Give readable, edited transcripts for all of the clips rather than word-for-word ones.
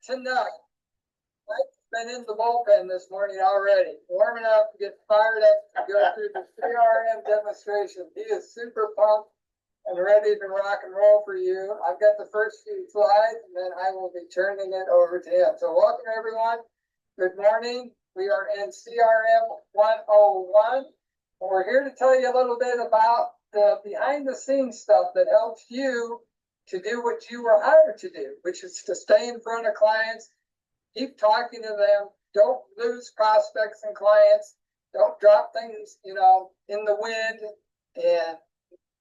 tonight. Mike's been in the bullpen this morning already, warming up to get fired up to go through the CRM demonstration. He is super pumped and ready to rock and roll for you. I've got the first few slides and then I will be turning it over to him. So welcome everyone. Good morning. We are in CRM 101. And we're here to tell you a little bit about the behind the scenes stuff that helps you to do what you were hired to do, which is to stay in front of clients, keep talking to them, don't lose prospects and clients, don't drop things, in the wind and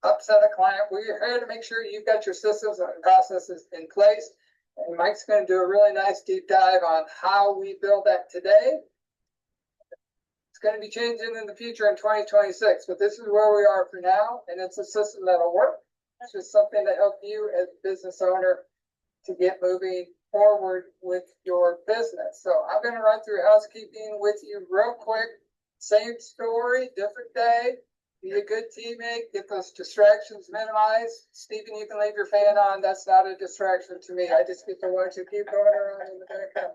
upset a client. We're here to make sure you've got your systems and processes in place. And Mike's going to do a really nice deep dive on how we build that today. It's going to be changing in the future in 2026, but this is where we are for now, and it's a system that'll work. It's just something to help you as a business owner to get moving forward with your business. So I'm going to run through housekeeping with you real quick. Same story, different day. Be a good teammate. Get those distractions minimized. Stephen, you can leave your fan on. That's not a distraction to me. I just get to watch you keep going around in the background.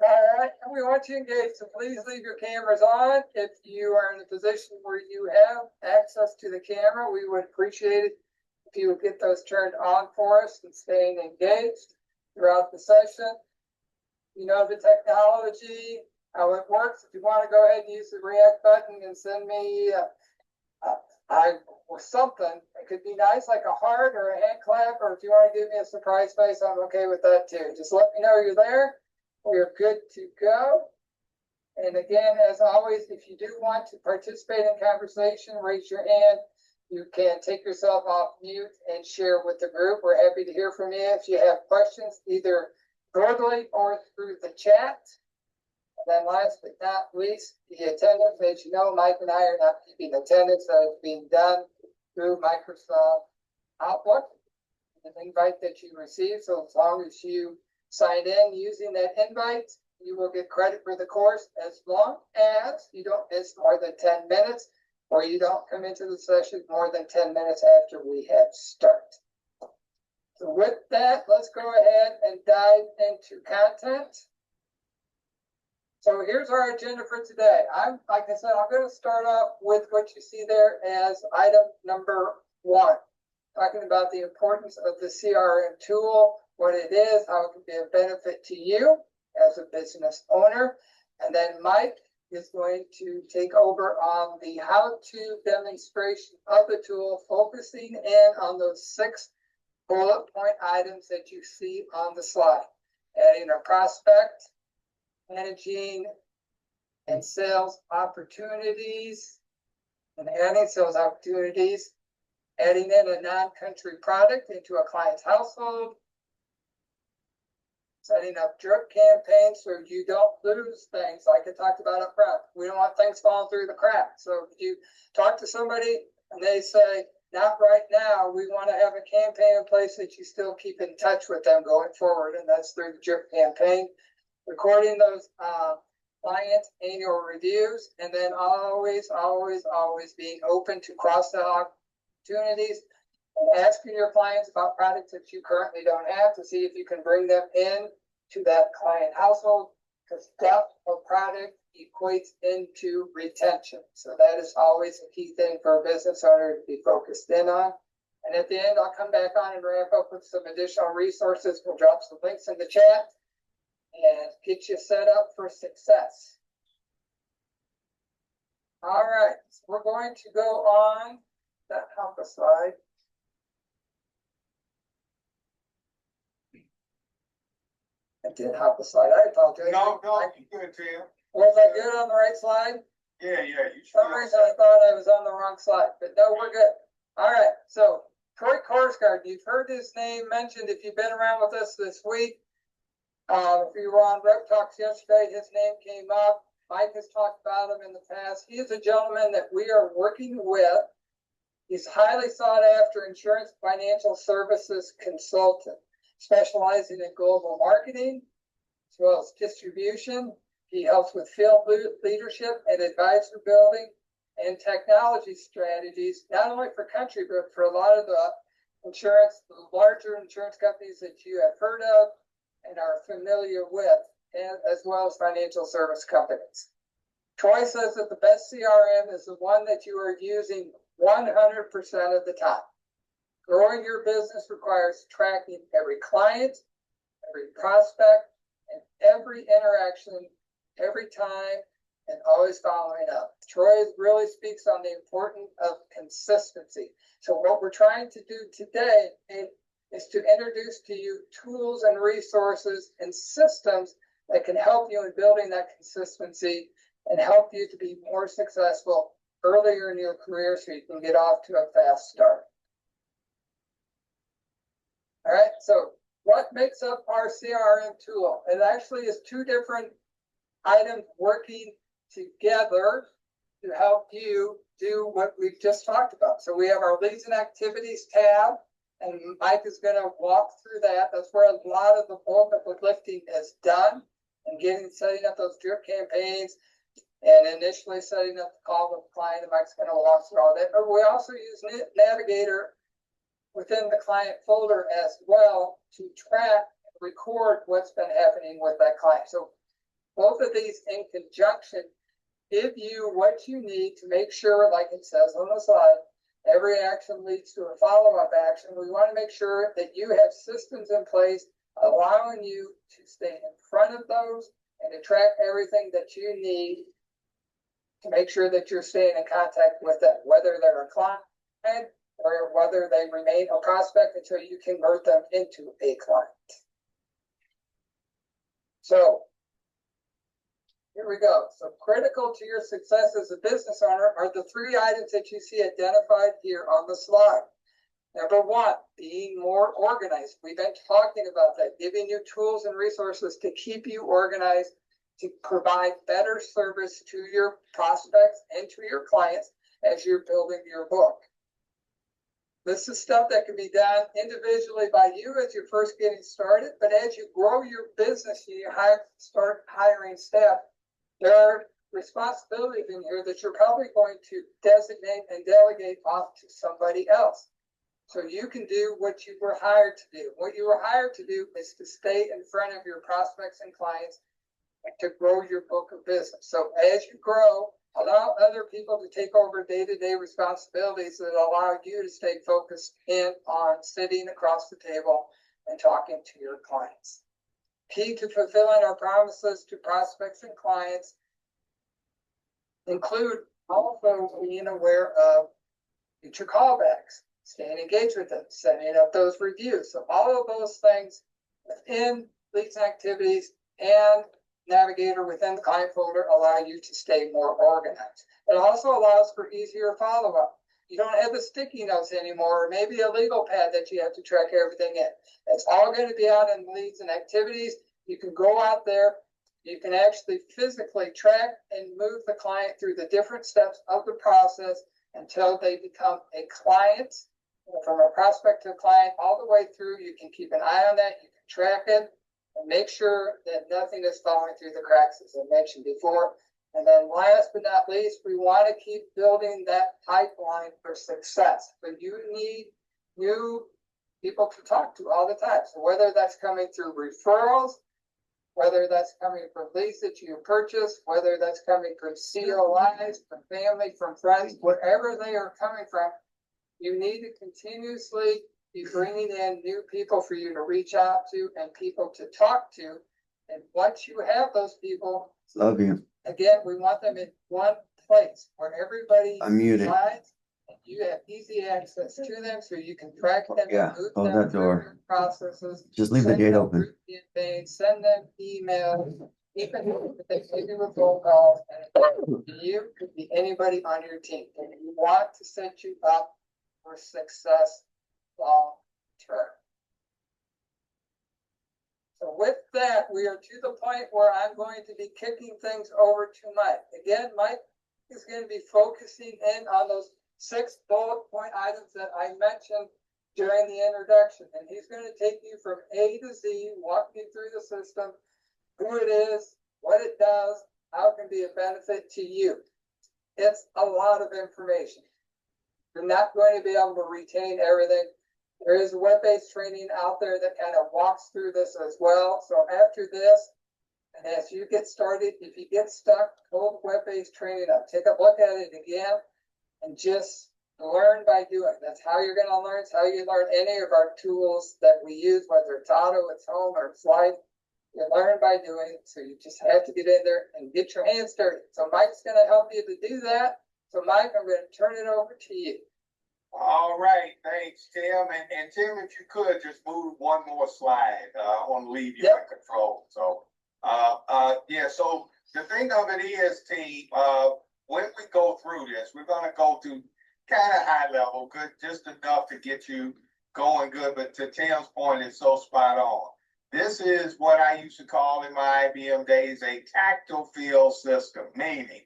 All right, and we want you engaged, so please leave your cameras on. If you are in a position where you have access to the camera, we would appreciate it if you would get those turned on for us and staying engaged throughout the session. You know the technology, how it works. If you want to go ahead and use the react button and send me or something, it could be nice, like a heart or a hand clap, or if you want to give me a surprise face, I'm okay with that too. Just let me know you're there. We're good to go. And again, as always, if you do want to participate in conversation, raise your hand. You can take yourself off mute and share with the group. We're happy to hear from you. If you have questions, either verbally or through the chat. And then last but not least, the attendance. As you know, Mike and I are not keeping attendance. That is being done through Microsoft Outlook, an invite that you receive. So as long as you sign in using that invite, you will get credit for the course as long as you don't miss more than 10 minutes or you don't come into the session more than 10 minutes after we have start. So with that, let's go ahead and dive into content. So here's our agenda for today. Like I said, I'm going to start off with what you see there as item number 1, talking about the importance of the CRM tool, what it is, how it can be a benefit to you as a business owner. And then Mike is going to take over on the how-to demonstration of the tool, focusing in on those 6 bullet point items that you see on the slide. Adding a prospect, managing and sales opportunities, and adding sales opportunities, adding in a non-country product into a client's household, setting up drip campaigns so you don't lose things like I talked about up front. We don't want things falling through the cracks. So if you talk to somebody and they say, not right now, we want to have a campaign in place that you still keep in touch with them going forward, and that's through the drip campaign. Recording those client annual reviews, and then always being open to cross-sell opportunities, and asking your clients about products that you currently don't have to see if you can bring them in to that client household, because depth of product equates into retention. So that is always a key thing for a business owner to be focused in on. And at the end, I'll come back on and wrap up with some additional resources. We'll drop some links in the chat and get you set up for success. All right, so we're going to go on that help slide. I did hop a slide. I apologize. No, you good, Tim. Was I good on the right slide? Yeah, you should. For some reason I thought I was on the wrong slide, but no, we're good. All right, so Troy Korsgaard, you've heard his name mentioned if you've been around with us this week. If you were on Rep Talks yesterday, his name came up. Mike has talked about him in the past. He is a gentleman that we are working with. He's highly sought after insurance financial services consultant, specializing in global marketing as well as distribution. He helps with field leadership and advisor building and technology strategies, not only for country, but for a lot of the larger insurance companies that you have heard of, and are familiar with, and as well as financial service companies. Troy says that the best CRM is the one that you are using 100% of the time. Growing your business requires tracking every client, every prospect, and every interaction, every time, and always following up. Troy really speaks on the importance of consistency. So what we're trying to do today is to introduce to you tools and resources and systems that can help you in building that consistency and help you to be more successful earlier in your career so you can get off to a fast start. All right, so what makes up our CRM tool? It actually is two different items working together to help you do what we've just talked about. So we have our leads and activities tab, and Mike is going to walk through that. That's where a lot of the bulk of the lifting is done, and setting up those drip campaigns, and initially setting up the call with the client. And Mike's going to walk through all that. But we also use Navigator within the client folder as well to track and record what's been happening with that client. So both of these in conjunction give you what you need to make sure, like it says on the slide, every action leads to a follow-up action. We want to make sure that you have systems in place allowing you to stay in front of those and to track everything that you need to make sure that you're staying in contact with them, whether they're a client or whether they remain a prospect until you convert them into a client. So here we go. So critical to your success as a business owner are the three items that you see identified here on the slide. Number one, being more organized. We've been talking about that, giving you tools and resources to keep you organized, to provide better service to your prospects and to your clients as you're building your book. This is stuff that can be done individually by you as you're first getting started, but as you grow your business, you start hiring staff, there are responsibilities in here that you're probably going to designate and delegate off to somebody else. So you can do what you were hired to do. What you were hired to do is to stay in front of your prospects and clients and to grow your book of business. So as you grow, allow other people to take over day-to-day responsibilities that allow you to stay focused in on sitting across the table and talking to your clients. Key to fulfilling our promises to prospects and clients include also being aware of future callbacks, staying engaged with them, setting up those reviews. So all of those things within leads and activities and Navigator within the client folder allow you to stay more organized. It also allows for easier follow-up. You don't have the sticky notes anymore, or maybe a legal pad that you have to track everything in. It's all going to be out in leads and activities. You can go out there. You can actually physically track and move the client through the different steps of the process until they become a client. From a prospect to a client all the way through, you can keep an eye on that. You can track it and make sure that nothing is falling through the cracks, as I mentioned before. And then last but not least, we want to keep building that pipeline for success. But you need new people to talk to all the time. So whether that's coming through referrals, whether that's coming from leads that you purchase, whether that's coming from COIs, from family, from friends, wherever they are coming from, you need to continuously be bringing in new people for you to reach out to and people to talk to. And once you have those people, Love you. again, we want them in one place where everybody I'm muted. resides, and you have easy access to them so you can track them Yeah, and move close them that through door. your processes. Just leave the Send gate them open. group campaigns, send them emails, even if they do a phone call. And you could be anybody on your team, and we want to set you up for success long term. So with that, we are to the point where I'm going to be kicking things over to Mike. Again, Mike is going to be focusing in on those 6 bullet point items that I mentioned during the introduction. And he's going to take you from A to Z, walk you through the system, who it is, what it does, how it can be a benefit to you. It's a lot of information. You're not going to be able to retain everything. There is web-based training out there that kind of walks through this as well. So after this, and as you get started, if you get stuck, pull the web-based training up, take a look at it again, and just learn by doing. That's how you're going to learn. It's how you learn any of our tools that we use, whether it's auto, it's home, or it's life. You learn by doing. So you just have to get in there and get your hands dirty. So Mike's going to help you to do that. So Mike, I'm going to turn it over to you. All right, thanks, Tim. And Tim, if you could just move one more slide on leave you in control. So, yeah. So the thing of it is, team, when we go through this, we're going to go through kind of high level, good, just enough to get you going good. But to Tim's point, it's so spot on. This is what I used to call in my IBM days a tactile field system, meaning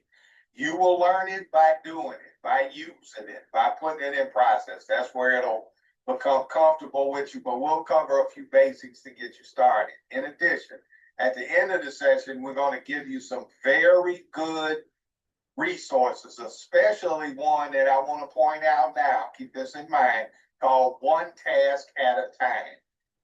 you will learn it by doing it, by using it, by putting it in process. That's where it'll become comfortable with you, but we'll cover a few basics to get you started. In addition, at the end of the session, we're going to give you some very good resources, especially one that I want to point out now, keep this in mind, called One Task at a Time.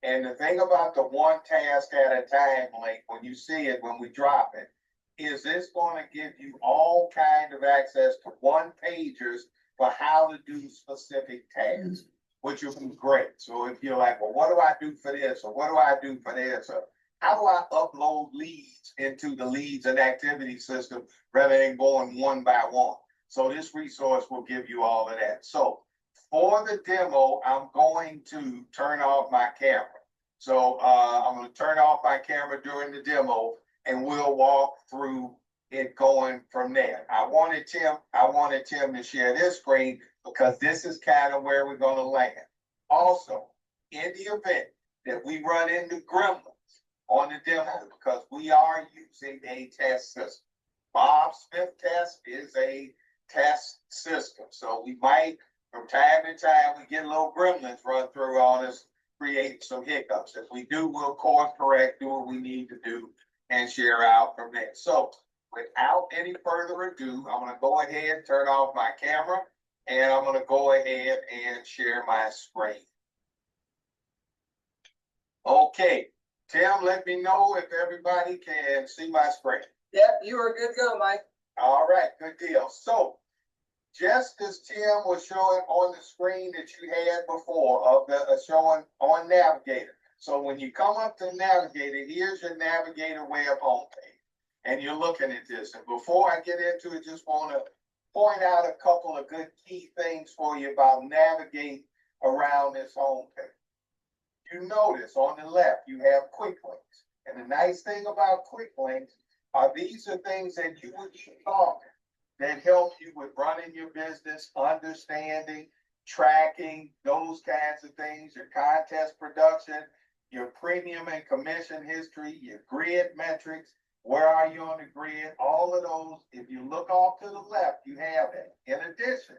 And the thing about the One Task at a Time link, when you see it, when we drop it, is this going to give you all kind of access to one-pagers for how to do specific tasks, which will be great. So if you're like, well, what do I do for this? Or what do I do for this? Or how do I upload leads into the leads and activity system rather than going one by one? So this resource will give you all of that. So for the demo, I'm going to turn off my camera. So I'm going to turn off my camera during the demo, and we'll walk through it going from there. I wanted Tim to share this screen because this is kind of where we're going to land. Also, in the event that we run into gremlins on the demo, because we are using a test system. Bob Smith test is a test system. So we might, from time to time, we get little gremlins run through on us, create some hiccups. If we do, we'll course correct, do what we need to do, and share out from there. So without any further ado, I'm going to go ahead and turn off my camera, and I'm going to go ahead and share my screen. Okay, Tim, let me know if everybody can see my screen. Yep, you are good to go, Mike. All right, good deal. So just as Tim was showing on the screen that you had before of the showing on Navigator. So when you come up to Navigator, here's your Navigator web homepage, and you're looking at this. And before I get into it, just want to point out a couple of good key things for you about navigating around this homepage. You notice on the left, you have quick links. And the nice thing about quick links are these are things that you would be talking that help you with running your business, understanding, tracking, those kinds of things, your contest production, your premium and commission history, your grid metrics, where are you on the grid, all of those. If you look off to the left, you have that. In addition,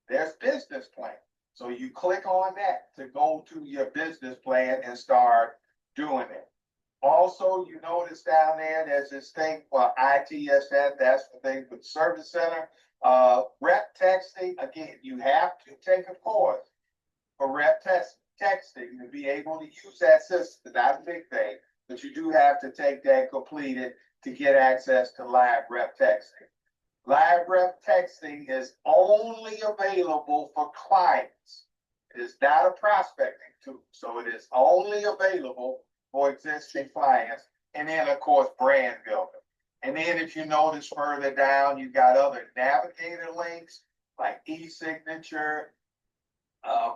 there's business plan. So you click on that to go to your business plan and start doing it. Also, you notice down there, there's this thing for ITSN, that's the thing for the service center. Rep texting, again, you have to take a course for rep texting to be able to use that system. That's a big thing, but you do have to take that completed to get access to live rep texting. Live rep texting is only available for clients. It is not a prospecting tool, so it is only available for existing clients. And then, of course, brand building. And then if you notice further down, you've got other navigator links like e-signature,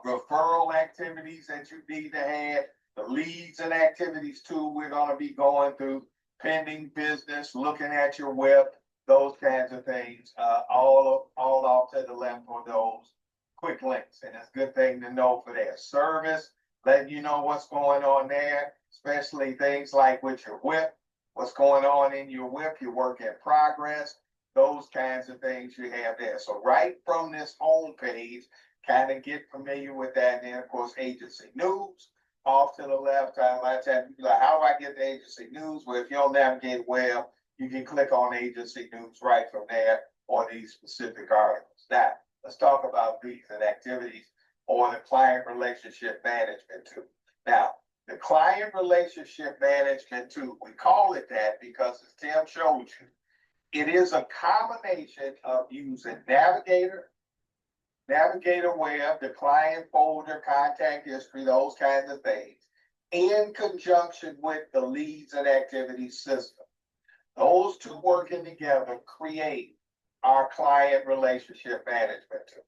referral activities that you need to have, the leads and activities too. We're going to be going through pending business, looking at your web, those kinds of things, all off to the left for those quick links. And it's a good thing to know for their service, letting you know what's going on there, especially things like with your whip, what's going on in your whip, your work in progress, those kinds of things you have there. So right from this home page, kind of get familiar with that. And then, of course, agency news off to the left. A lot of times people are like, how do I get the agency news? Well, if you don't navigate well, you can click on agency news right from there on these specific articles. Now, let's talk about leads and activities or the client relationship management tool. Now, the client relationship management tool, we call it that because as Tim showed you, it is a combination of using Navigator Web, the client folder, contact history, those kinds of things, in conjunction with the leads and activities system. Those two working together create our client relationship management tool.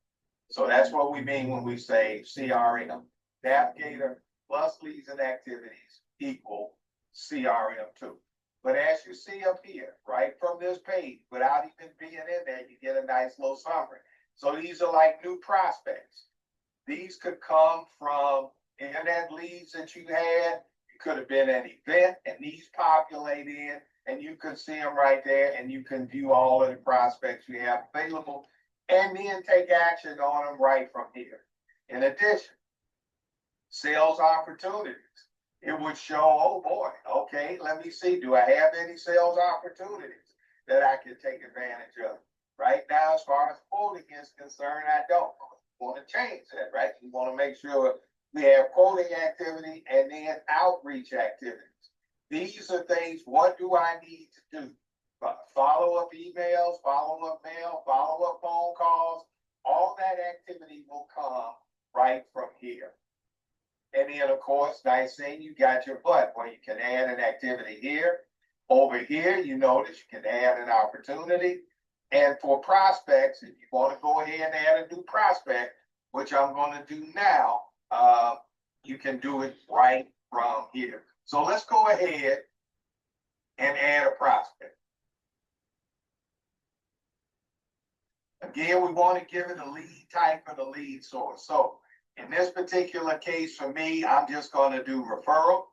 So that's what we mean when we say CRM. Navigator plus leads and activities equal CRM tool. But as you see up here, right from this page, without even being in there, you get a nice little summary. So these are like new prospects. These could come from internet leads that you had. It could have been an event and these populate in and you can see them right there and you can view all of the prospects you have available and then take action on them right from here. In addition, sales opportunities. It would show, oh boy, okay, let me see, do I have any sales opportunities that I can take advantage of? Right now, as far as quoting is concerned, I don't want to change that, right? You want to make sure we have quoting activity and then outreach activities. These are things, what do I need to do? Follow-up emails, follow-up mail, follow-up phone calls, all that activity will come right from here. And then, of course, nice thing, you got your button where you can add an activity here. Over here, you notice you can add an opportunity. And for prospects, if you want to go ahead and add a new prospect, which I'm going to do now, you can do it right from here. So let's go ahead and add a prospect. Again, we want to give it a lead type and a lead source. So in this particular case for me, I'm just going to do referral.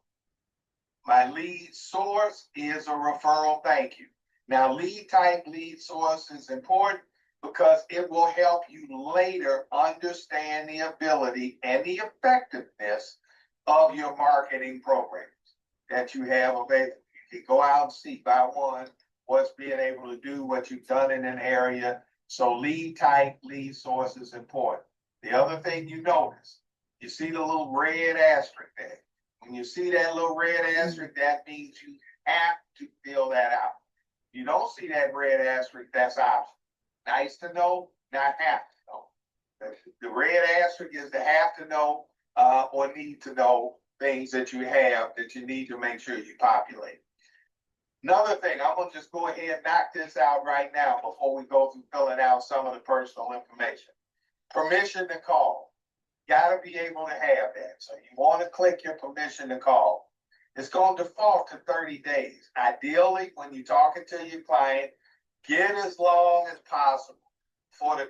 My lead source is a referral. Thank you. Now, lead type, lead source is important because it will help you later understand the ability and the effectiveness of your marketing programs that you have available. You can go out and see by one what's being able to do, what you've done in an area. So lead type, lead source is important. The other thing you notice, you see the little red asterisk there. When you see that little red asterisk, that means you have to fill that out. If you don't see that red asterisk, that's optional. Nice to know, not have to know. The red asterisk is the have to know or need to know things that you have that you need to make sure you populate. Another thing, I'm going to just go ahead and knock this out right now before we go through filling out some of the personal information. Permission to call. Got to be able to have that. So you want to click your permission to call. It's going to default to 30 days. Ideally, when you're talking to your client, get as long as possible for the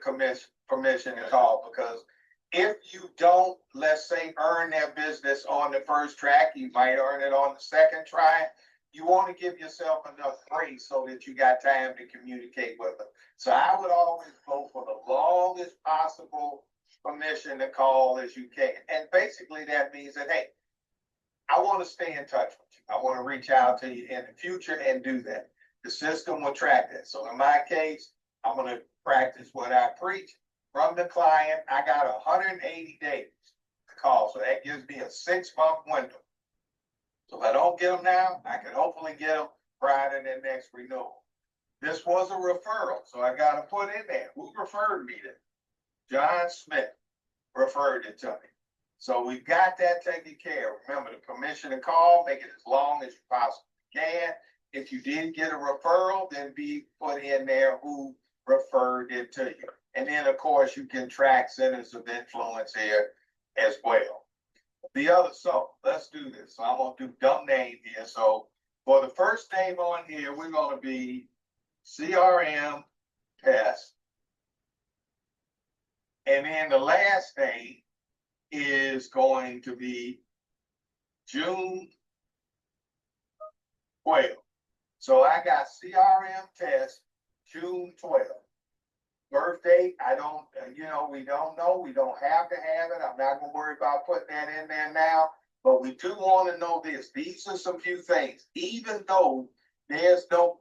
permission to call, because if you don't, let's say, earn their business on the first track, you might earn it on the second try. You want to give yourself enough grace so that you got time to communicate with them. So I would always go for the longest possible permission to call as you can. And basically that means that, hey, I want to stay in touch with you. I want to reach out to you in the future and do that. The system will track that. So in my case, I'm going to practice what I preach from the client. I got 180 days to call. So that gives me a 6-month window. So if I don't get them now, I can hopefully get them prior to their next renewal. This was a referral, so I got to put in there who referred me to. John Smith referred it to me. So we've got that taken care of. Remember, the permission to call, make it as long as you possibly can. If you did get a referral, then be put in there who referred it to you. And then, of course, you can track centers of influence here as well. So let's do this. So I'm going to do dumb name here. So for the first name on here, we're going to be CRM test. And then the last name is going to be June 12. So I got CRM test June 12. Birth date, I don't, we don't know. We don't have to have it. I'm not going to worry about putting that in there now. But we do want to know this. These are some few things. Even though there's no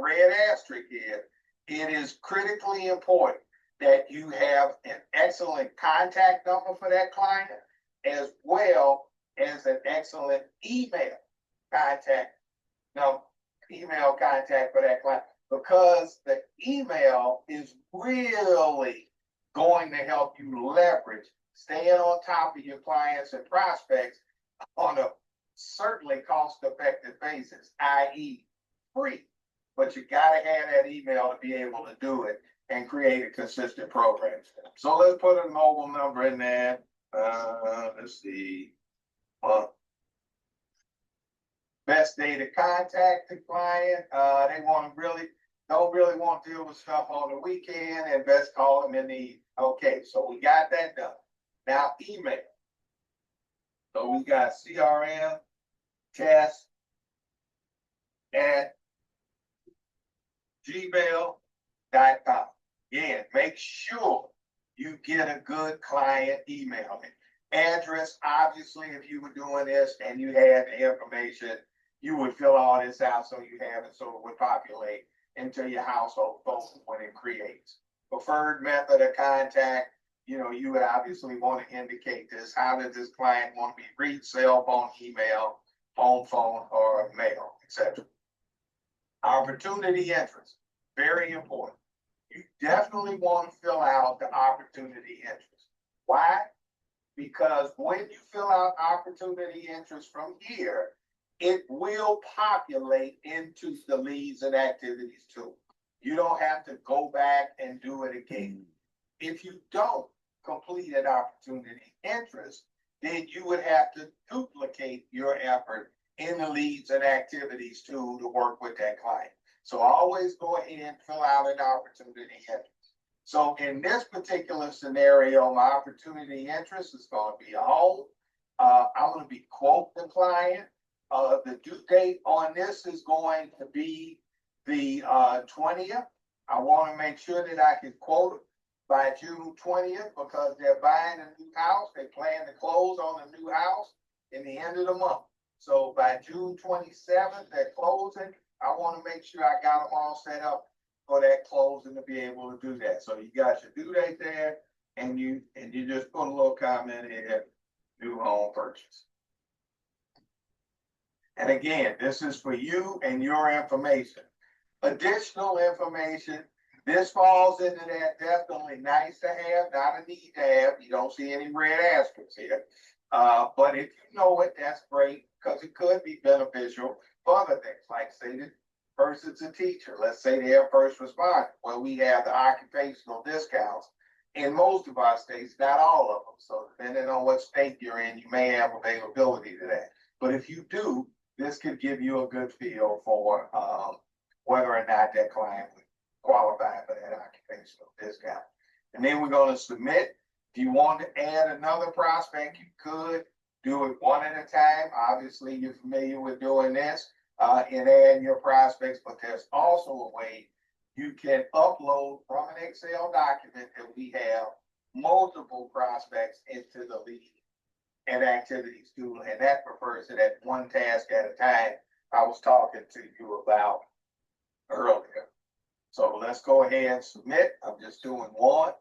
red asterisk here, it is critically important that you have an excellent contact number for that client, as well as an excellent contact number, email contact for that client, because the email is really going to help you leverage staying on top of your clients and prospects on a certainly cost-effective basis, i.e. free. But you gotta have that email to be able to do it and create a consistent program. So let's put a mobile number in there. Let's see. Best day to contact the client. They don't really want to deal with stuff on the weekend, and best call them in the, okay, so we got that done. Now email. So we got CRM test at gmail.com. Again, make sure you get a good client email. Address, obviously, if you were doing this and you had the information, you would fill all this out so you have it, so it would populate into your household phone when it creates. Preferred method of contact, you would obviously want to indicate this. How does this client want to be reached? Cell phone, email, home phone, or mail, etc. Opportunity interest, very important. You definitely want to fill out the opportunity interest. Why? Because when you fill out opportunity interest from here, it will populate into the leads and activities tool. You don't have to go back and do it again. If you don't complete an opportunity interest, then you would have to duplicate your effort in the leads and activities tool to work with that client. So always go ahead and fill out an opportunity interest. So in this particular scenario, my opportunity interest is going to be a home. I'm going to be quote the client. The due date on this is going to be the 20th. I want to make sure that I can quote it by June 20th because they're buying a new house. They plan to close on the new house in the end of the month. So by June 27th, they're closing. I want to make sure I got them all set up for that closing to be able to do that. So you got your due date there, and you just put a little comment in here, new home purchase. And again, this is for you and your information. Additional information, this falls into that definitely nice to have, not a need to have. You don't see any red asterisks here. But if you know it, that's great, because it could be beneficial for other things, like say the person's a teacher. Let's say they're a first responder. Well, we have the occupational discounts in most of our states, not all of them. So depending on what state you're in, you may have availability to that. But if you do, this could give you a good feel for whether or not that client would qualify for that occupational discount. And then we're going to submit. If you want to add another prospect, you could do it one at a time. Obviously, you're familiar with doing this and adding your prospects, but there's also a way you can upload from an Excel document that we have multiple prospects into the lead and activities tool, and that refers to that one task at a time I was talking to you about earlier. So let's go ahead and submit. I'm just doing one.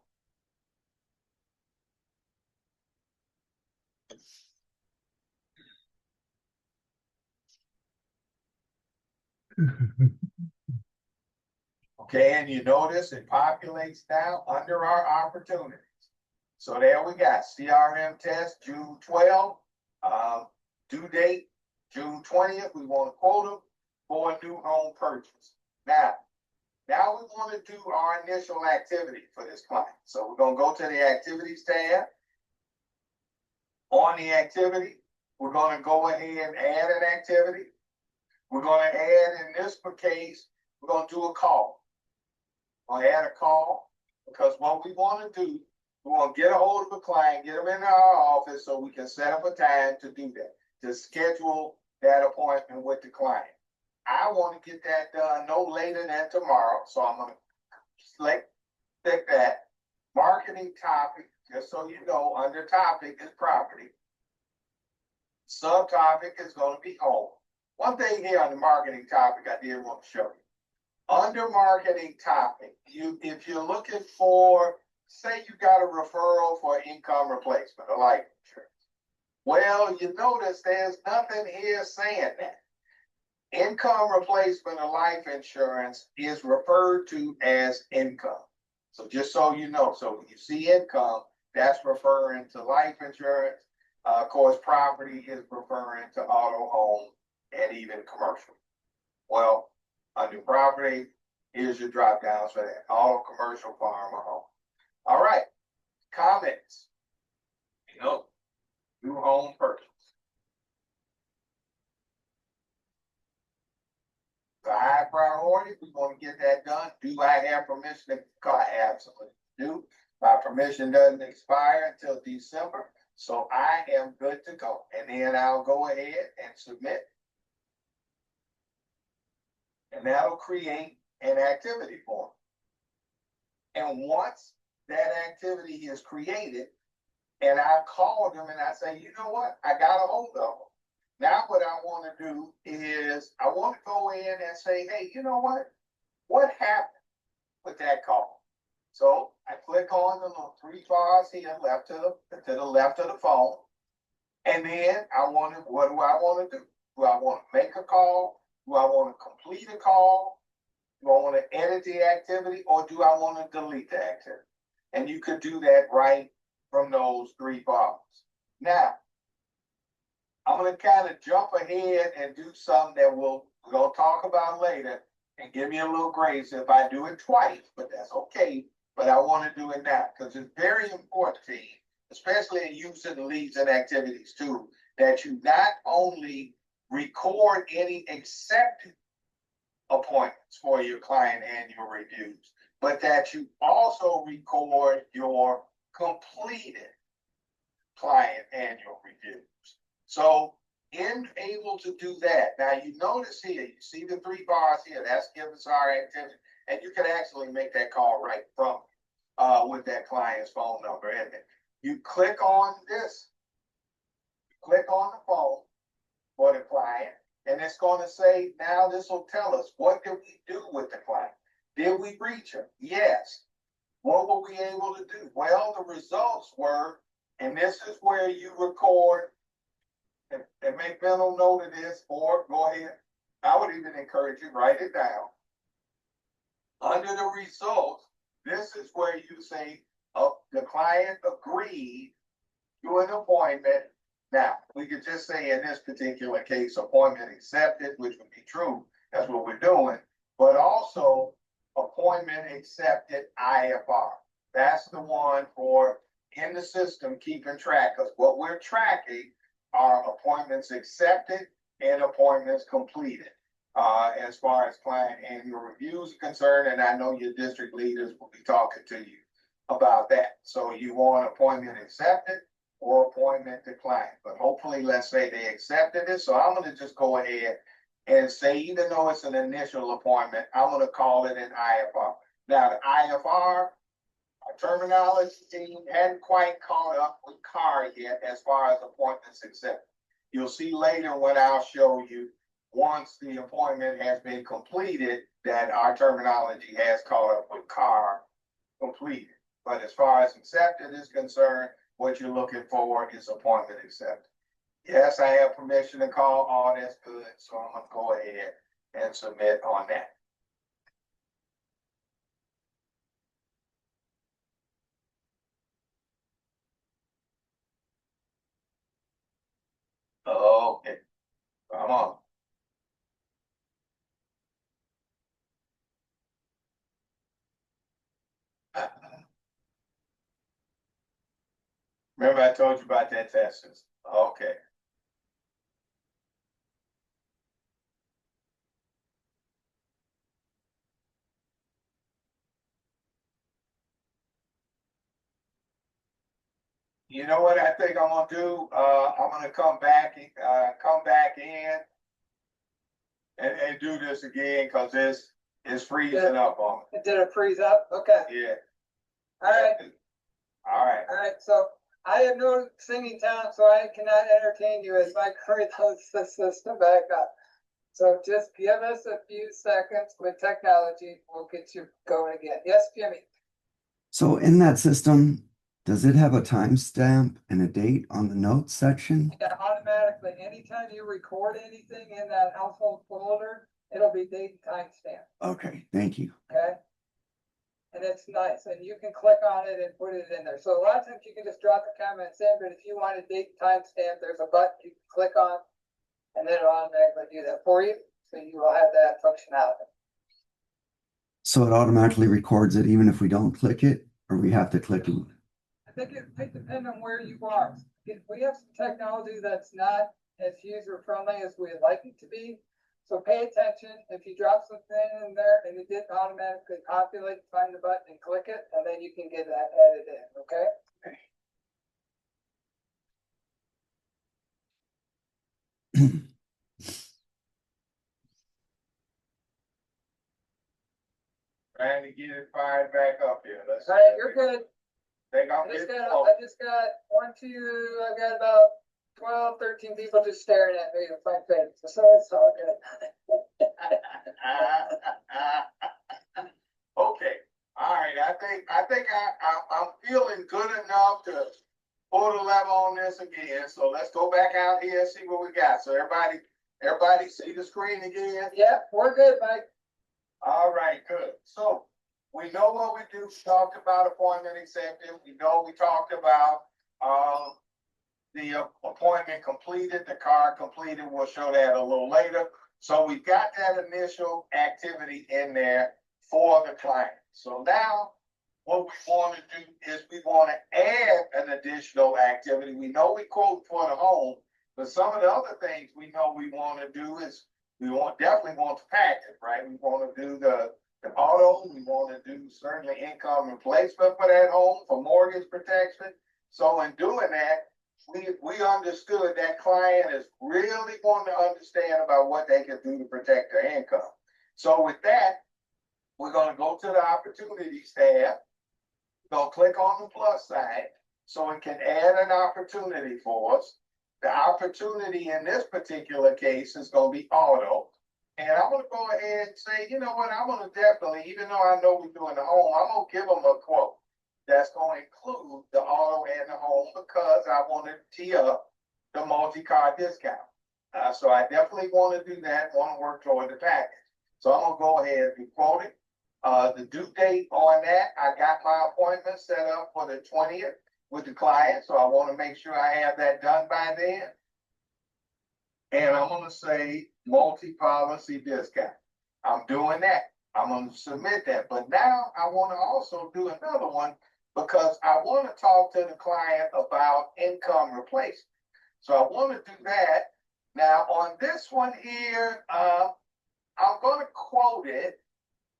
Okay, and you notice it populates now under our opportunities. So there we got CRM test, June 12th, due date, June 20th. We want to quote them for a new home purchase. Now we want to do our initial activity for this client. So we're going to go to the activities tab. On the activity, we're going to go ahead and add an activity. We're going to add, in this case, we're going to do a call. We'll add a call because what we want to do, we want to get a hold of a client, get them in our office so we can set up a time to do that, to schedule that appointment with the client. I want to get that done no later than tomorrow. So I'm going to click that. Marketing topic, just so you know, under topic is property. Subtopic is going to be home. One thing here on the marketing topic I did want to show you. Under marketing topic, if you're looking for say you got a referral for income replacement or life insurance. Well, you notice there's nothing here saying that. Income replacement or life insurance is referred to as income. So just so you know, so when you see income, that's referring to life insurance. Of course, property is referring to auto, home, and even commercial. Well, under property, here's your drop downs for that. Auto, commercial, farm, or home. All right, comments. New home purchase. It's a high priority. We want to get that done. Do I have permission to call? I absolutely do. My permission doesn't expire until December, so I am good to go. And then I'll go ahead and submit. And that'll create an activity form. And once that activity is created, and I call them and I say, you know what? I got a hold of them. Now what I want to do is I want to go in and say, hey, you know what? What happened with that call? So I click on the little three bars here to the left of the phone. And then what do I want to do? Do I want to make a call? Do I want to complete a call? Do I want to edit the activity, or do I want to delete the activity? And you could do that right from those three bars. Now, I'm going to kind of jump ahead and do something that we're going to talk about later, and give me a little grace if I do it twice, but that's okay. But I want to do it now because it's very important to you, especially in using leads and activities too, that you not only record any accepted appointments for your client annual reviews, but that you also record your completed client annual reviews. So in able to do that, now you notice here, you see the three bars here, that's give us our activity, and you can actually make that call right from with that client's phone number. And you click on this, click on the phone for the client, and it's going to say, now this will tell us, what did we do with the client? Did we reach him? Yes. What were we able to do? Well, the results were, and this is where you record and make mental note of this, or go ahead. I would even encourage you, write it down. Under the results, this is where you say, the client agreed to an appointment. Now, we could just say in this particular case, appointment accepted, which would be true. That's what we're doing. But also, appointment accepted IFR. That's the one for in the system keeping track, because what we're tracking are appointments accepted and appointments completed. As far as client annual reviews are concerned, and I know your district leaders will be talking to you about that. So you want appointment accepted or appointment declined, but hopefully let's say they accepted it. So I'm going to just go ahead and say, even though it's an initial appointment, I'm going to call it an IFR. Now the IFR, our terminology team hadn't quite caught up with CAR yet as far as appointments accepted. You'll see later when I'll show you, once the appointment has been completed, that our terminology has caught up with CAR completed. But as far as accepted is concerned, what you're looking for is appointment accepted. Yes, I have permission to call. All that's good. So I'm going to go ahead and submit on that. Okay, come on. Remember I told you about that test system. Okay. You know what I think I'm gonna do? I'm gonna come back in and do this again because it's freezing up on me. Did it freeze up? Okay. Yeah. All right. All right. All right. So I have no singing talent, so I cannot entertain you as my crew does the system back up. So just give us a few seconds with technology. We'll get you going again. Yes, Jimmy. So in that system, does it have a timestamp and a date on the notes section? Yeah, automatically, anytime you record anything in that household folder, it'll be date and timestamp, Okay, thank you. okay? And it's nice, and you can click on it and put it in there. So a lot of times you can just drop the comments in, but if you want a date and timestamp, there's a button you can click on, and then it'll automatically do that for you, so you will have that functionality. So it automatically records it even if we don't click it, or we have to click it? I think it might depend on where you are. If we have some technology that's not as user friendly as we'd like it to be. So pay attention. If you drop something in there and it didn't automatically populate, find the button and click it, and then you can get that added in, okay? Trying to get it fired back up here. Let's. All right, you're good. Think I I'm just good? got I've got about 12, 13 people just staring at me in my face. So it's all good. Okay, all right, I'm feeling good enough to pull the lever on this again, so let's go back out here and see what we got. So everybody see the screen again? Yeah, we're good, Mike. All right, good. So we know what we do. We talked about appointment accepted. We know we talked about the appointment completed, the card completed. We'll show that a little later. So we've got that initial activity in there for the client. So now what we want to do is we want to add an additional activity. We know we quote for the home, but some of the other things we know we want to do is definitely want to package, right? We want to do the auto. We want to do certainly income replacement for that home for mortgage protection. So in doing that, we understood that client is really wanting to understand about what they can do to protect their income. So with that, we're going to go to the opportunities tab. We're going to click on the plus sign so it can add an opportunity for us. The opportunity in this particular case is going to be auto. And I'm going to go ahead and say, you know what, I'm going to definitely, even though I know we're doing the home, I'm going to give them a quote that's going to include the auto and the home because I want to tee up the multi-car discount. So I definitely want to do that, want to work toward the package. So I'm going to go ahead and quote it. The due date on that, I got my appointment set up for the 20th with the client. So I want to make sure I have that done by then. And I'm going to say multi-policy discount. I'm doing that. I'm going to submit that. But now I want to also do another one because I want to talk to the client about income replacement. So I want to do that. Now on this one here, I'm going to quote it.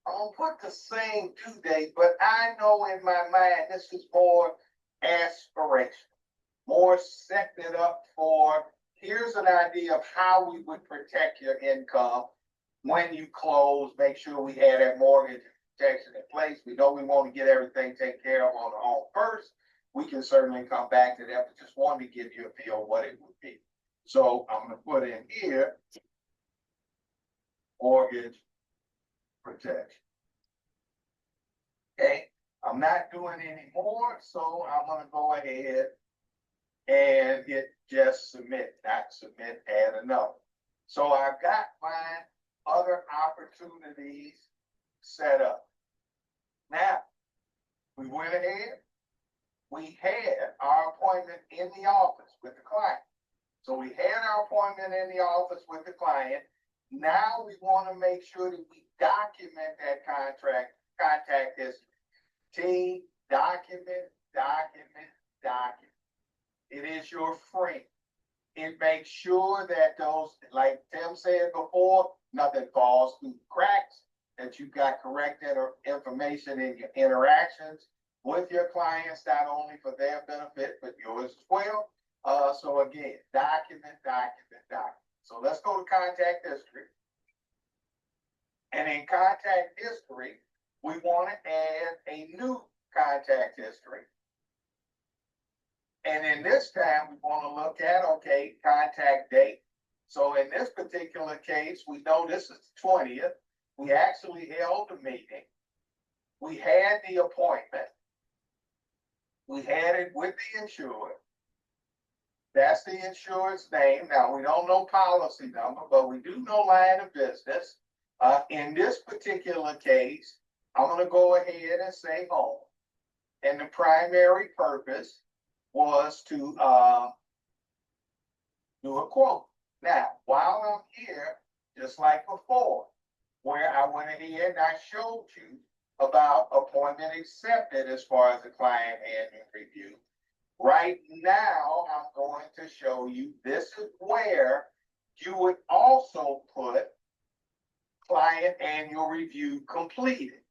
I'm going to put the same due date, but I know in my mind this is more aspirational, more setting it up for here's an idea of how we would protect your income when you close. Make sure we have that mortgage protection in place. We know we want to get everything taken care of on the home first. We can certainly come back to that, but just wanted to give you a feel of what it would be. So I'm going to put in here mortgage protection. Okay, I'm not doing any more, so I'm going to go ahead and hit just submit, not submit, add another. So I've got my other opportunities set up. Now, we went ahead, we had our appointment in the office with the client. So we had our appointment in the office with the client. Now we want to make sure that we document that contact history. Team, document. It is your friend. It makes sure that those, like Tim said before, nothing falls through the cracks, that you've got correct information in your interactions with your clients, not only for their benefit, but yours as well. So again, document. So let's go to contact history. And in contact history, we want to add a new contact history. And in this time, we want to look at, okay, contact date. So in this particular case, we know this is the 20th. We actually held the meeting. We had the appointment. We had it with the insured. That's the insurance name. Now, we don't know policy number, but we do know line of business. In this particular case, I'm going to go ahead and say home. And the primary purpose was to do a quote. Now, while I'm here, just like before, where I went ahead and I showed you about appointment accepted as far as the client annual review. Right now, I'm going to show you, this is where you would also put client annual review completed.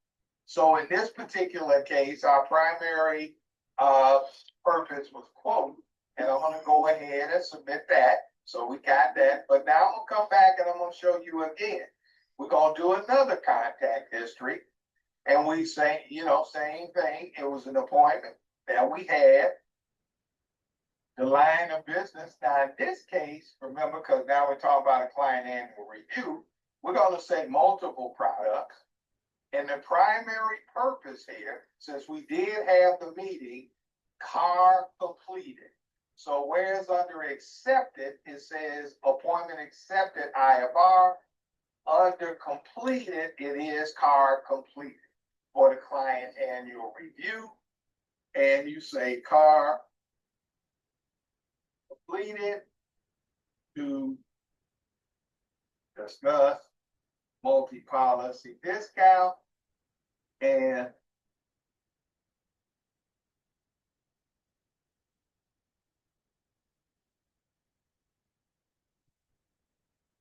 So in this particular case, our primary purpose was quote, and I'm going to go ahead and submit that. So we got that, but now I'm going to come back and I'm going to show you again. We're going to do another contact history, and we say, same thing. It was an appointment that we had. The line of business. Now, in this case, remember, because now we're talking about a client annual review, we're going to say multiple products. And the primary purpose here, since we did have the meeting, car completed. So whereas under accepted, it says appointment accepted IFR. Under completed, it is car completed for the client annual review. And you say car completed to discuss multi-policy discount and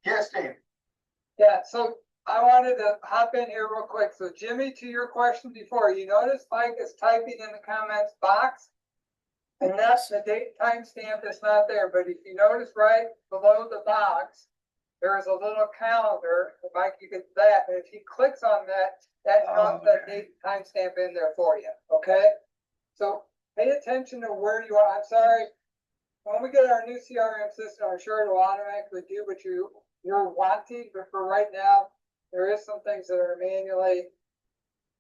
yes, Dan. Yeah, so I wanted to hop in here real quick. So Jimmy, to your question before, you notice Mike is typing in the comments box? And that's the date timestamp that's not there, but if you notice right below the box, there's a little calendar. Mike, you get that, and if he clicks on that, that drops that date timestamp in there for you, okay? So pay attention to where you are. I'm sorry, when we get our new CRM system, I'm sure it'll automatically do what you're wanting, but for right now, there is some things that are manually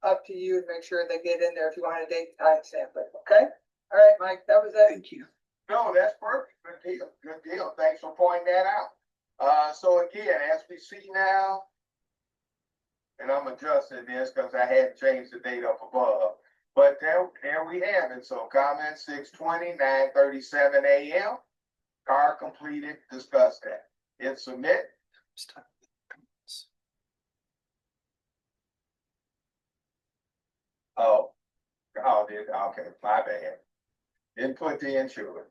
up to you to make sure they get in there if you want a date timestamp it, okay? All right, Mike, that was it. Thank you. No, that's perfect. Good deal. Good deal. Thanks for pointing that out. So again, as we see now, and I'm adjusting this because I had changed the date up above, but there we have it. So comment 6:20, 9:37 a.m. Car completed. Discuss that. Hit submit. Okay, my bad. Didn't put the insurance.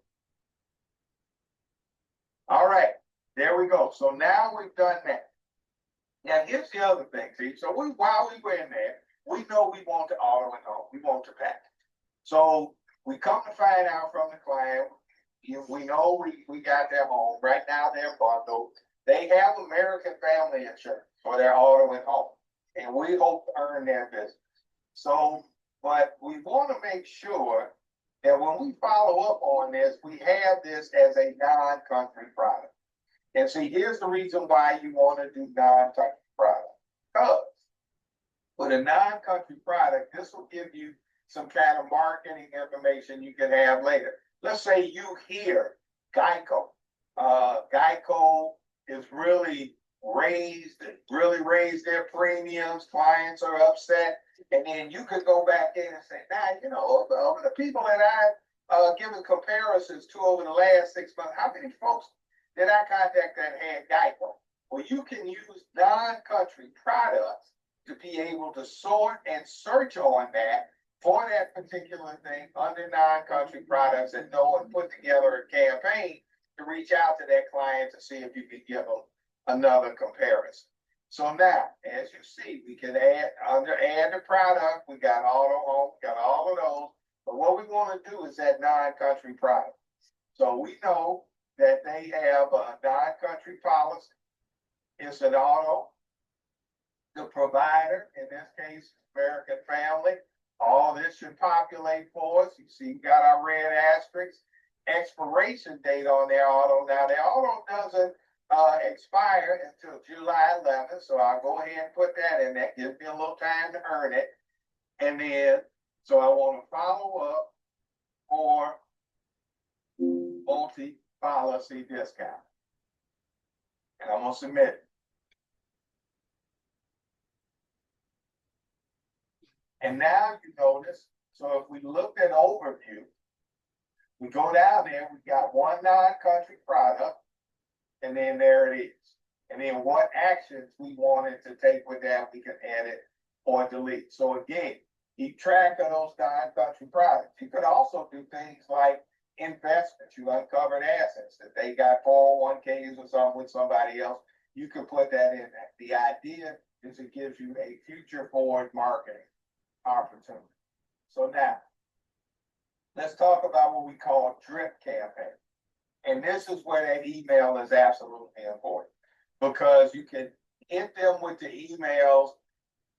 All right, there we go. So now we've done that. Now here's the other thing. See, so while we were in there, we know we want to auto and home. We want to package. So we come to find out from the client, we know we got their home. Right now they're bundled. They have American Family Insurance for their auto and home. And we hope to earn their business. So, but we want to make sure that when we follow up on this, we have this as a non-country product. And see, here's the reason why you want to do non-country product. Because with a non-country product, this will give you some kind of marketing information you can have later. Let's say you hear Geico. Geico is really raised their premiums. Clients are upset. And then you could go back in and say, over the people that I've given comparisons to over the last 6 months, how many folks did I contact that had Geico? Well, you can use non-country products to be able to sort and search on that for that particular thing under non-country products and know and put together a campaign to reach out to that client to see if you could give them another comparison. So now, as you see, we can add the product. We got auto home, got all of those. But what we want to do is that non-country product. So we know that they have a non-country policy. It's an auto. The provider, in this case, American Family. All this should populate for us. You see, we got our red asterisk. Expiration date on their auto. Now, their auto doesn't expire until July 11th, so I'll go ahead and put that in. That gives me a little time to earn it. And then, so I want to follow up for multi-policy discount. And I'm gonna submit it. And now you notice, so if we looked at overview, we go down there, we got one non-country product, and then there it is. And then what actions we wanted to take with that, we can edit or delete. So again, keep track of those non-country products. You could also do things like investments. You uncovered assets that they got 401ks or something with somebody else. You could put that in there. The idea is it gives you a future forward marketing opportunity. So now, let's talk about what we call drip campaign. And this is where that email is absolutely important because you can hit them with the emails.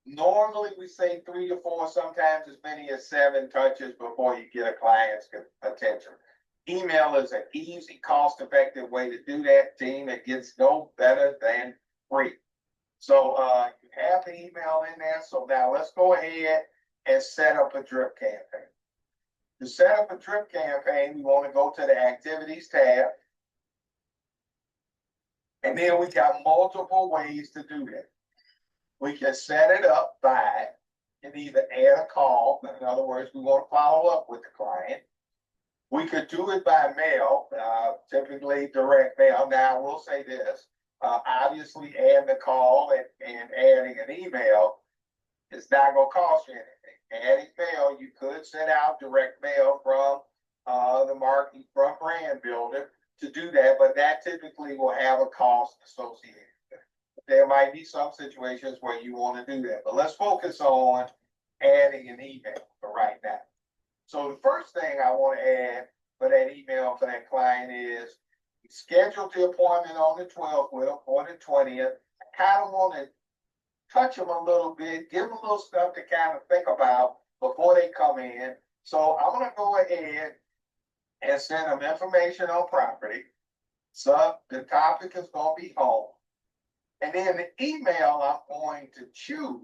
Normally we say 3 to 4, sometimes as many as 7 touches before you get a client's attention. Email is an easy, cost-effective way to do that, team. It gets no better than free. So you have the email in there. So now let's go ahead and set up a drip campaign. To set up a drip campaign, we want to go to the activities tab. And then we got multiple ways to do that. We can set it up by and either add a call. In other words, we want to follow up with the client. We could do it by mail, typically direct mail. Now, we'll say this, obviously adding a call and adding an email is not going to cost you anything. Adding mail, you could send out direct mail from the marketing, from Brand Builder to do that, but that typically will have a cost associated with it. There might be some situations where you want to do that, but let's focus on adding an email for right now. So the first thing I want to add for that email for that client is schedule the appointment on the 12th with them or the 20th. I kind of want to touch them a little bit, give them a little stuff to kind of think about before they come in. So I'm going to go ahead and send them information on property. So the topic is going to be home. And then the email I'm going to choose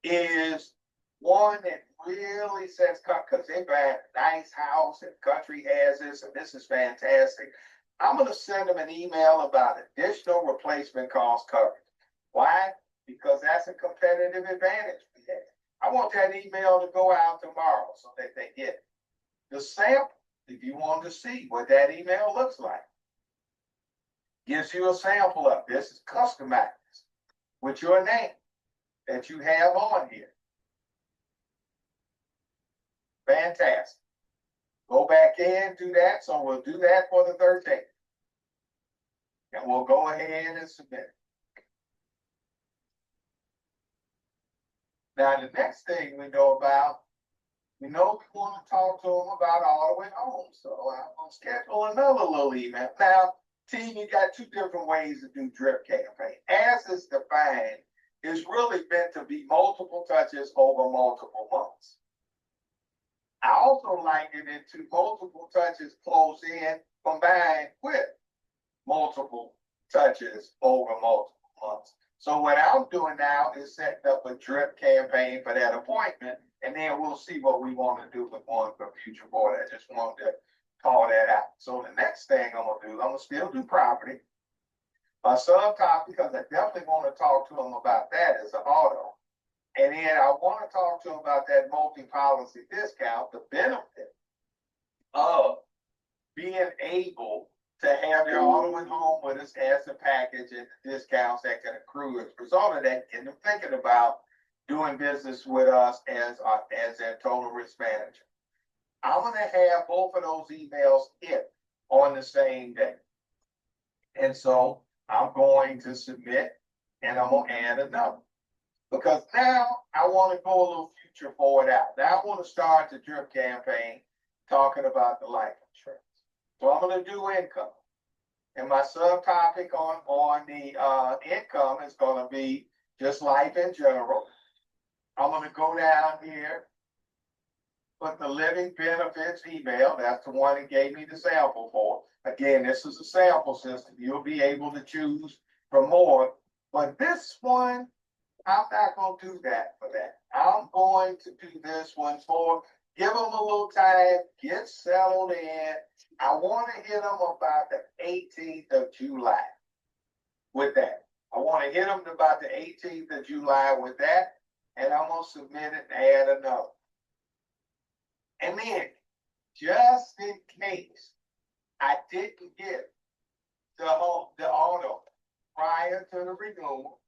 is one that really says, because they've got a nice house and country has this, and this is fantastic. I'm going to send them an email about additional replacement cost coverage. Why? Because that's a competitive advantage we have. I want that email to go out tomorrow so that they get it. The sample, if you want to see what that email looks like, gives you a sample of this. Is customized with your name that you have on here. Fantastic. Go back in, do that. So we'll do that for the 13th. And we'll go ahead and submit. Now, the next thing we know we want to talk to them about all the way home. So I'm going to schedule another little email. Now, team, you got 2 different ways to do drip campaign. As it's defined, it's really meant to be multiple touches over multiple months. I also liken it to multiple touches close in combined with multiple touches over multiple months. So what I'm doing now is setting up a drip campaign for that appointment, and then we'll see what we want to do with one for future board. I just wanted to call that out. So the next thing I'm going to do, I'm going to still do property. My subtopic, because I definitely want to talk to them about that, is the auto. And then I want to talk to them about that multi-policy discount, the benefit of being able to have their auto and home with us as a package and the discounts that can accrue as a result of that, and them thinking about doing business with us as their total risk manager. I'm going to have both of those emails hit on the same day. And so I'm going to submit and I'm going to add another. Because now I want to go a little future forward out. Now I want to start the drip campaign talking about the life insurance. So I'm going to do income. And my subtopic on the income is going to be just life in general. I'm going to go down here, put the living benefits email. That's the one that gave me the sample for. Again, this is a sample system. You'll be able to choose from more. But this one, I'm not going to do that for that. I'm going to do this one for Give them a little time, get settled in. I want to hit them about the 18th of July with that. I want to hit them about the 18th of July with that, and I'm going to submit it and add another. And then, just in case I didn't get the auto prior to the renewal,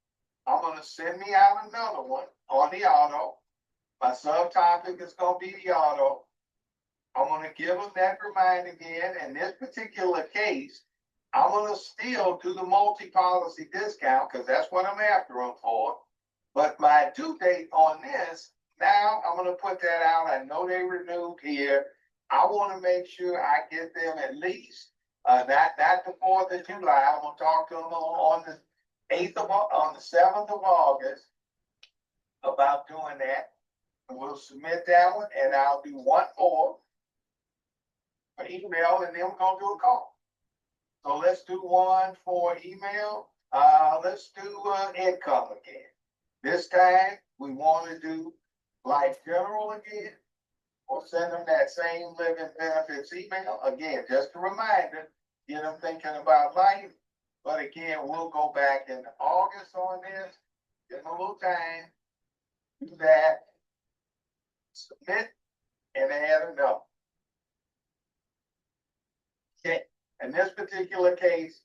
I'm going to send me out another one on the auto. My subtopic is going to be the auto. I'm going to give them that reminder again. In this particular case, I'm going to still do the multi-policy discount because that's what I'm after them for. But my due date on this, now I'm going to put that out. I know they renewed here. I want to make sure I get them at least, not the 4th of July. I'm going to talk to them on the 7th of August about doing that. And we'll submit that one, and I'll do one more for email, and then we're going to do a call. So let's do one for email. Let's do income again. This time we want to do life general again. We'll send them that same living benefits email again. Just a reminder, get them thinking about life. But again, we'll go back in August on this. Give them a little time. Do that. Submit and add another. Okay. In this particular case,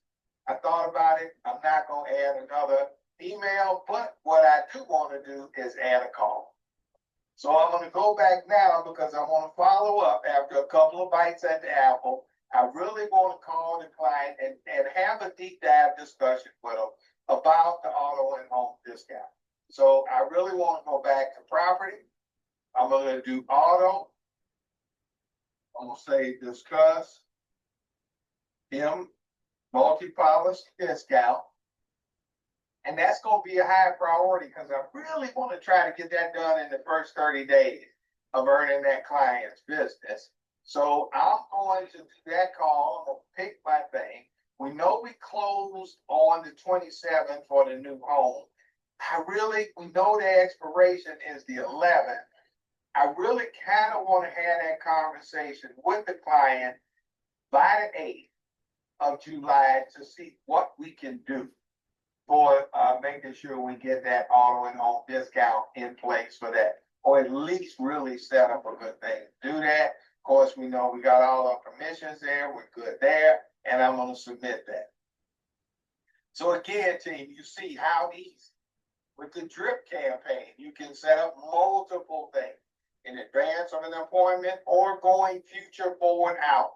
I thought about it. I'm not going to add another email, but what I do want to do is add a call. So I'm going to go back now because I want to follow up after a couple of bites at the apple. I really want to call the client and have a deep dive discussion with them about the auto and home discount. So I really want to go back to property. I'm going to do auto. I'm going to say discuss him multi-policy discount. And that's going to be a high priority because I really want to try to get that done in the first 30 days of earning that client's business. So I'm going to do that call. I'm going to pick my thing. We know we closed on the 27th for the new home. We know the expiration is the 11th. I really kind of want to have that conversation with the client by the 8th of July to see what we can do for making sure we get that auto and home discount in place for that, or at least really set up a good thing to do that. Of course, we know we got all our permissions there. We're good there, and I'm going to submit that. So again, team, you see how easy with the drip campaign, you can set up multiple things in advance of an appointment or going future forward out.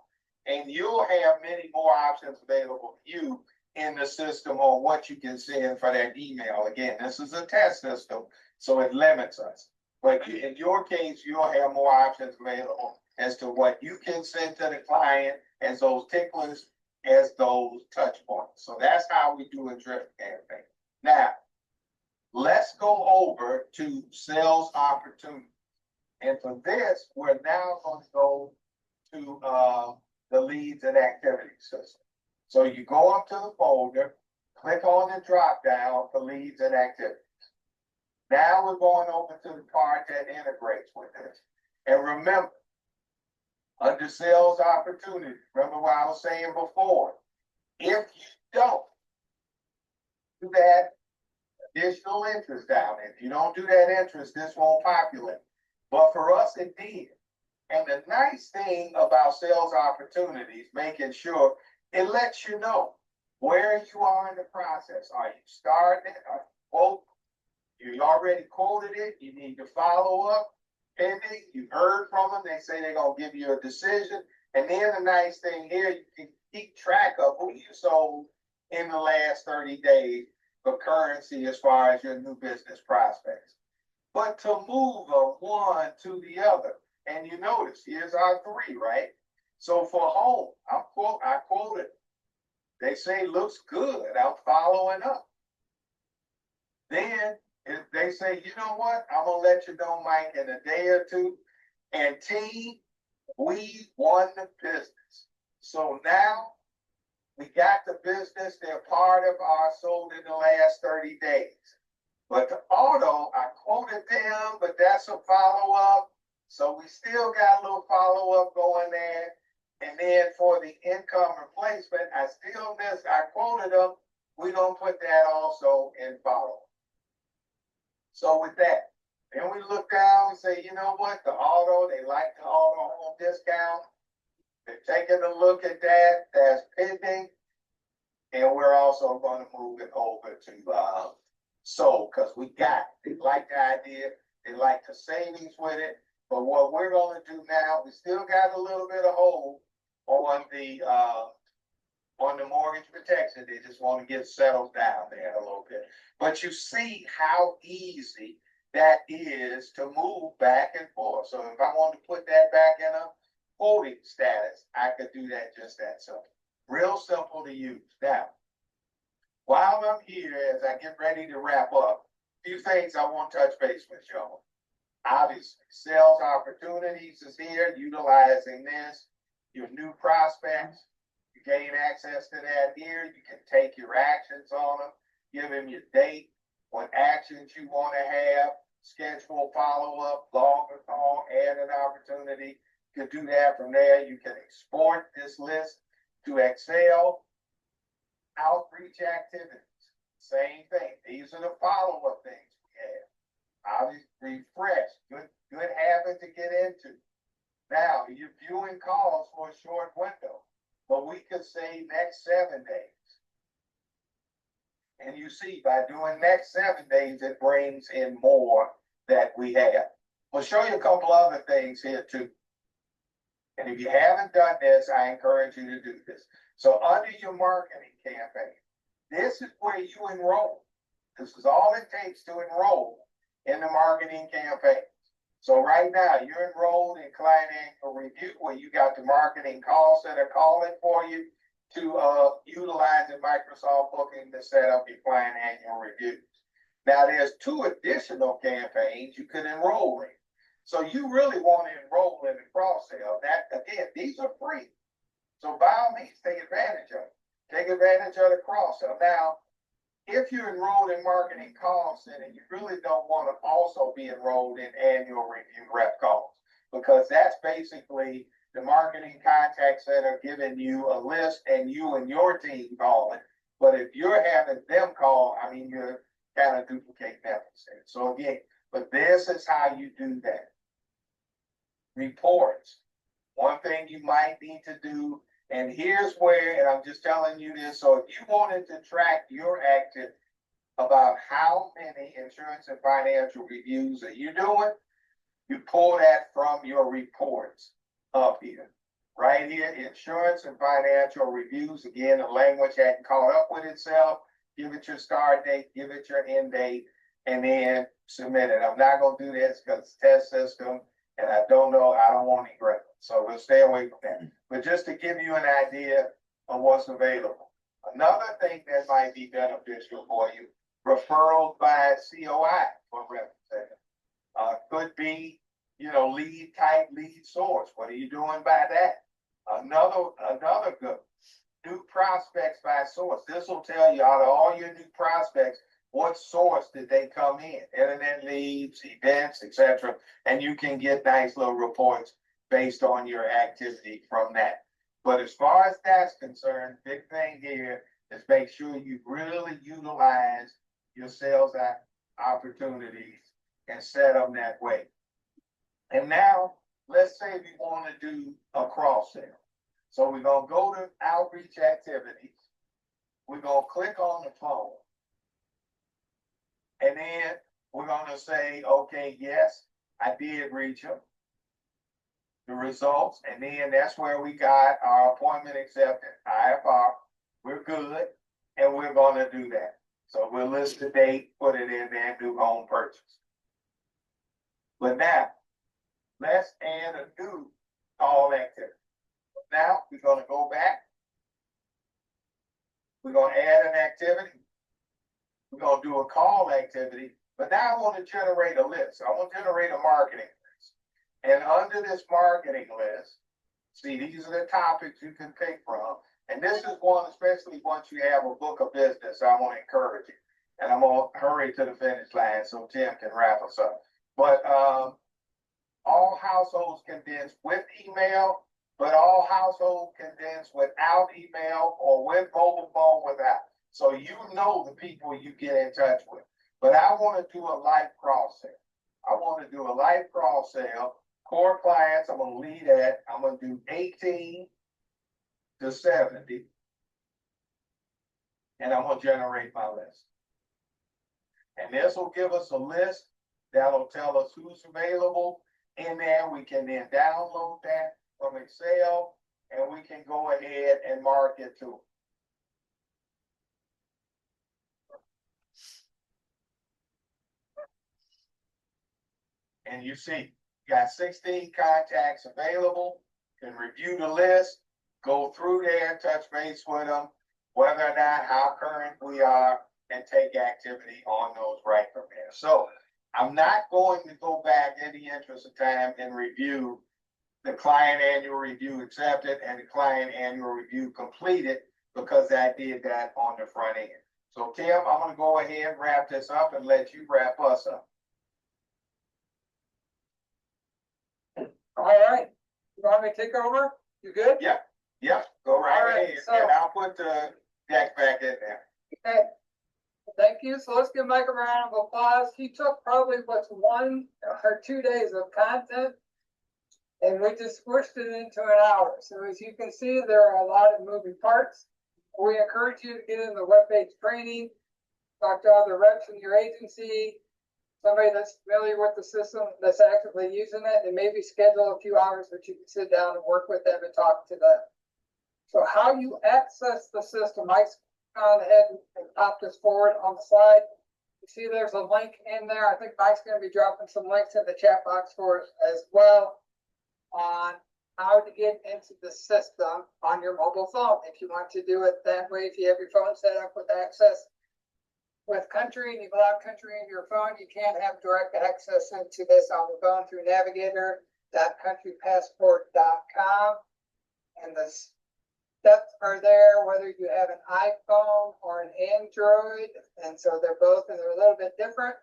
And you'll have many more options available to you in the system on what you can send for that email. Again, this is a test system, so it limits us. But in your case, you'll have more options available as to what you can send to the client as those ticklers, as those touch points. So that's how we do a drip campaign. Now, let's go over to sales opportunity. And for this, we're now going to go to the leads and activity system. So you go up to the folder, click on the drop down for leads and activities. Now we're going over to the part that integrates with this. And remember, under sales opportunity, remember what I was saying before, if you don't do that additional interest down there, if you don't do that interest, this won't populate. But for us, it did. And the nice thing about sales opportunities, making sure it lets you know where you are in the process. Are you starting it? Are you quote? You already quoted it. You need to follow up. Pending. You heard from them. They say they're going to give you a decision. And then the nice thing here, you can keep track of who you sold in the last 30 days for currency as far as your new business prospects. But to move from one to the other, and you notice, here's our 3, right? So for home, I quoted, they say looks good. I'm following up. Then if they say, you know what, I'm going to let you know, Mike, in a day or two. And team, we won the business. So now we got the business. They're part of our sold in the last 30 days. But the auto, I quoted them, but that's a follow-up. So we still got a little follow-up going there. And then for the income replacement, I quoted them, we're gonna put that also in follow. So with that, then we look down and say, you know what, the auto, they like the auto home discount. They're taking a look at that, that's pending. And we're also gonna move it over to, because we got it. They like the idea, they like the savings with it. But what we're gonna do now, we still got a little bit of hold on the mortgage protection. They just want to get settled down there a little bit. But you see how easy that is to move back and forth. So if I want to put that back in a holding status, I could do that just that simple. Real simple to use. Now, while I'm here, as I get ready to wrap up, a few things I want to touch base with y'all. Obviously, sales opportunities is here, utilizing this, your new prospects. You gain access to that here. You can take your actions on them, give them your date, what actions you want to have, schedule follow-up, longer call, add an opportunity. You can do that from there. You can export this list to Excel. Outreach activities, same thing. These are the follow-up things we have. Obviously, refresh, good habit to get into. Now, you're viewing calls for a short window, but we could say next 7 days. And you see, by doing next 7 days, it brings in more that we have. We'll show you a couple other things here too. And if you haven't done this, I encourage you to do this. So under your marketing campaign, this is where you enroll. This is all it takes to enroll in the marketing campaign. So right now, you're enrolled in client annual review, where you got the marketing call center calling for you to utilize the Microsoft Booking to set up your client annual reviews. Now, there's 2 additional campaigns you could enroll in. So you really want to enroll in the cross sale. That, again, these are free. So by all means, take advantage of it. Take advantage of the cross sale. Now, if you're enrolled in marketing call center, you really don't want to also be enrolled in annual review rep calls, because that's basically the marketing contact center giving you a list and you and your team calling. But if you're having them call, I mean, you're kind of duplicating that. So again, but this is how you do that. Reports. One thing you might need to do, and here's where, and I'm just telling you this, so if you wanted to track your activity about how many insurance and financial reviews are you doing, you pull that from your reports up here. Right here, insurance and financial reviews. Again, the language hadn't caught up with itself. Give it your start date, give it your end date, and then submit it. I'm not going to do this because it's test system, and I don't want any gremlins. So we'll stay away from that. But just to give you an idea of what's available. Another thing that might be beneficial for you, referrals by COI for representative. Could be, lead type, lead source. What are you doing by that? Another good, new prospects by source. This will tell you out of all your new prospects, what source did they come in? Internet leads, events, etc. And you can get nice little reports based on your activity from that. But as far as that's concerned, big thing here is make sure you really utilize your sales opportunities and set them that way. And now, let's say we want to do a cross sale. So we're going to go to outreach activities. We're going to click on the phone. And then we're going to say, okay, yes, I did reach them. The results, and then that's where we got our appointment accepted, IFR. We're good, and we're going to do that. So we'll list the date, put it in there, and do home purchase. But now, let's add a new call activity. Now, we're going to go back. We're going to add an activity. We're going to do a call activity. But now I want to generate a list. I want to generate a marketing list. And under this marketing list, see, these are the topics you can pick from. And this is one, especially once you have a book of business, I want to encourage you. And I'm going to hurry to the finish line so Tim can wrap us up. But all households condensed with email, but all households condensed without email or with mobile phone without. So you know the people you get in touch with. But I want to do a life cross sale. I want to do a life cross sale. Core clients, I'm going to lead at, I'm going to do 18 to 70. And I'm going to generate my list. And this will give us a list that'll tell us who's available in there. We can then download that from Excel and we can go ahead and market to them. And you see, got 16 contacts available, can review the list, go through there, touch base with them, whether or not how current we are, and take activity on those right from there. So I'm not going to go back in the interest of time and review the client annual review accepted and the client annual review completed because I did that on the front end. So Tim, I'm going to go ahead and wrap this up and let you wrap us up. All right, you want me to take over? You good? Yeah, go right All right, ahead, so- and I'll put the deck back in there. Okay, thank you. So let's give Mike a round of applause. He took probably what's 1 or 2 days of content and we just squished it into an hour. So as you can see, there are a lot of moving parts. We encourage you to get in the web-based training, talk to other reps in your agency, somebody that's familiar with the system, that's actively using it, and maybe schedule a few hours that you can sit down and work with them and talk to them. So how you access the system, Mike's gone ahead and popped this forward on the slide. You see there's a link in there. I think Mike's going to be dropping some links in the chat box for us as well on how to get into the system on your mobile phone. If you want to do it that way, if you have your phone set up with access with country and you've allowed country in your phone, you can't have direct access into this on the phone through navigator.countrypassport.com. And the steps are there, whether you have an iPhone or an Android. And so they're both, and they're a little bit different.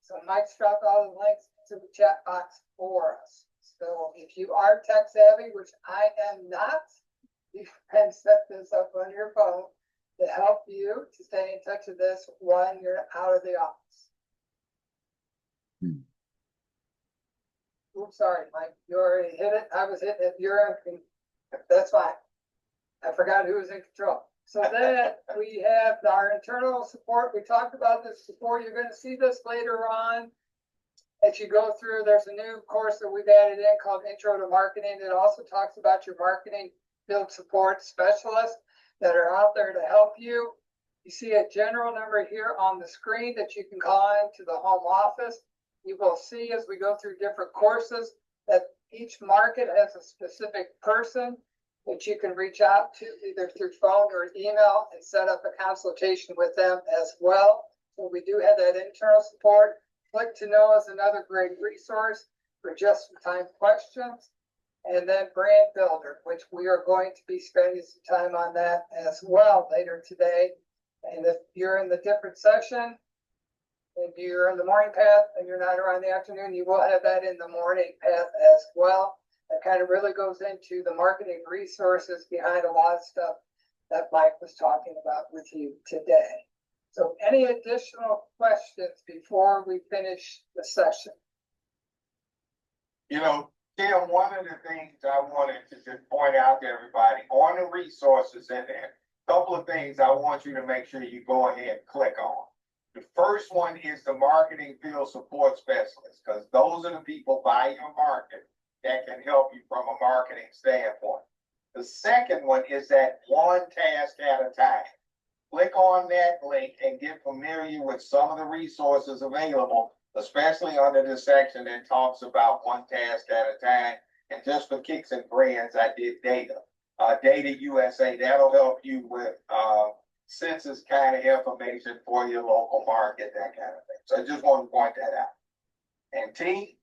So Mike's dropped all the links to the chat box for us. So if you are tech savvy, which I am not, you can set this up on your phone to help you to stay in touch with this when you're out of the office. Oops, sorry, Mike, you already hit it. I was hitting it. That's fine. I forgot who was in control. So then we have our internal support. We talked about this before. You're going to see this later on. As you go through, there's a new course that we've added in called Intro to Marketing. It also talks about your marketing field support specialists that are out there to help you. You see a general number here on the screen that you can call into the home office. You will see as we go through different courses that each market has a specific person that you can reach out to either through phone or email and set up a consultation with them as well. So we do have that internal support. Click to Know is another great resource for just-in-time questions. And then Brand Builder, which we are going to be spending some time on that as well later today. And if you're in the different session, if you're in the morning path and you're not around the afternoon, you will have that in the morning path as well. That kind of really goes into the marketing resources behind a lot of stuff that Mike was talking about with you today. So any additional questions before we finish the session? You know, Tim, one of the things I wanted to just point out to everybody on the resources in there, a couple of things I want you to make sure you go ahead and click on. The first one is the marketing field support specialist, because those are the people by your market that can help you from a marketing standpoint. The second one is that one task at a time. Click on that link and get familiar with some of the resources available, especially under the section that talks about one task at a time. And just for kicks and grins, I did data. Data USA, that'll help you with census kind of information for your local market, that kind of thing. So I just want to point that out. And team,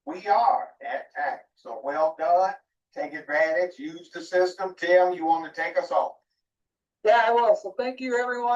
we are at time. So well done. Take advantage, use the system. Tim, you want to take us home? Yeah, I will. So thank you, everyone.